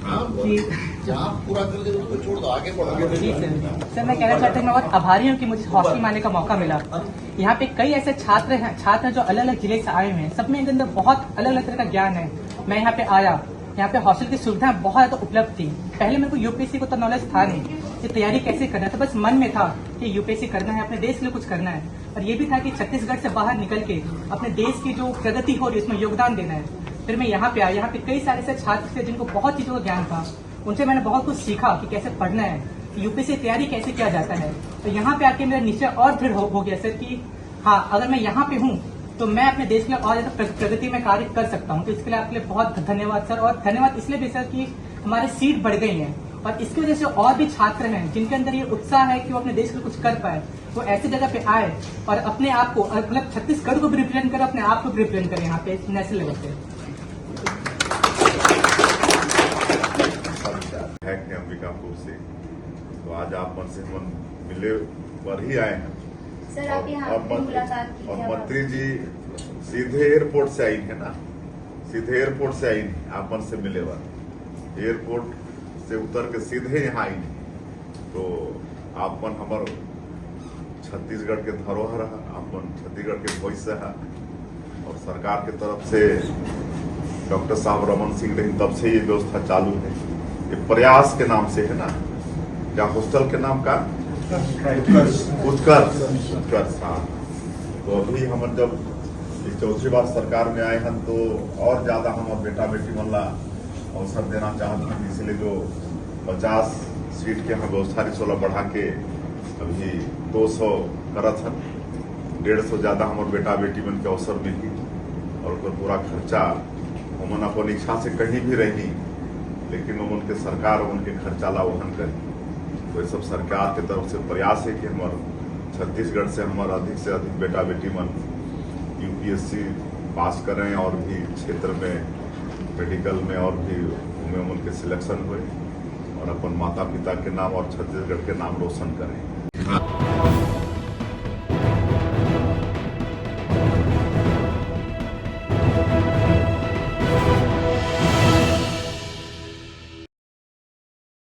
कि जहाँ पूरा कर दे उसको छोड़ दो, आगे बढ़ो। जी सर मैं कहना चाहता हूँ मैं बहुत आभारी हूँ कि मुझे हॉस्टल में आने का मौका मिला। यहाँ पे कई ऐसे छात्र हैं जो अलग अलग जिले से आए हुए हैं, सब में अंदर बहुत अलग अलग तरह का ज्ञान है। मैं यहाँ पे आया, यहाँ पे हॉस्टल की सुविधाएं बहुत ज्यादा उपलब्ध थी। पहले मेरे को यूपीएससी को तो नॉलेज था नहीं कि तैयारी कैसे करना है, तो बस मन में था कि यूपीएससी करना है, अपने देश के लिए कुछ करना है। और ये भी था कि छत्तीसगढ़ से बाहर निकल के अपने देश की जो प्रगति हो रही है उसमें योगदान देना है। फिर मैं यहाँ पे आया, यहाँ पे कई सारे ऐसे छात्र थे जिनको बहुत चीजों का ज्ञान था। उनसे मैंने बहुत कुछ सीखा कि कैसे पढ़ना है, यूपीएससी तैयारी कैसे किया जाता है। तो यहाँ पे आके मेरा निश्चय और दृढ़ हो गया सर कि हाँ, अगर मैं यहाँ पे हूँ तो मैं अपने देश के लिए और ज्यादा प्रगति में कार्य कर सकता हूँ। तो इसके लिए आपके लिए बहुत धन्यवाद सर। और धन्यवाद इसलिए भी सर कि हमारे सीट बढ़ गई हैं और इसकी वजह से और भी छात्र हैं जिनके अंदर ये उत्साह है कि वो अपने देश के लिए कुछ कर पाए, वो ऐसी जगह पे आए और अपने आप को मतलब छत्तीसगढ़ को भी रिप्रेजेंट करे, अपने आप को भी रिप्रेजेंट करे यहाँ पे नेशनल लेवल पे। अंबिकापुर से तो आज आप मन से हम मिले पर ही आए हैं सर। आप यहाँ पे मुलाकात की और मंत्री जी सीधे एयरपोर्ट से आई है ना, सीधे एयरपोर्ट से आई नहीं, आप मन से मिले बार एयरपोर्ट से उतर के सीधे यहाँ आई नहीं। तो आप मन हमार छत्तीसगढ़ के धरोहर है, आप मन छत्तीसगढ़ के भविष्य है। और सरकार की तरफ से डॉक्टर साहब रमन सिंह रही तब से ये व्यवस्था चालू है। ये प्रयास के नाम से है ना, क्या हॉस्टल के नाम का उत्कर्ष। हाँ, तो अभी हम जब इस चौथी बार सरकार में आए हैं तो और ज्यादा हम बेटा बेटी मन ला अवसर देना चाहते हैं। इसलिए जो 50 सीट के यहाँ व्यवस्था रिसोला बढ़ा के अभी 200 करत है, 150 ज्यादा हमारे बेटा बेटी मन के अवसर मिली और पूरा खर्चा उमन अपन इच्छा से कहीं भी रही, लेकिन उनके सरकार उनके खर्चा ला वहन करी। तो ये सब सरकार की तरफ से प्रयास है कि हमारे छत्तीसगढ़ से अधिक से अधिक बेटा बेटी मन यूपीएससी पास करें और भी क्षेत्र में मेडिकल में और भी उनके सिलेक्शन हुए और अपन माता पिता के नाम और छत्तीसगढ़ के नाम रोशन करें।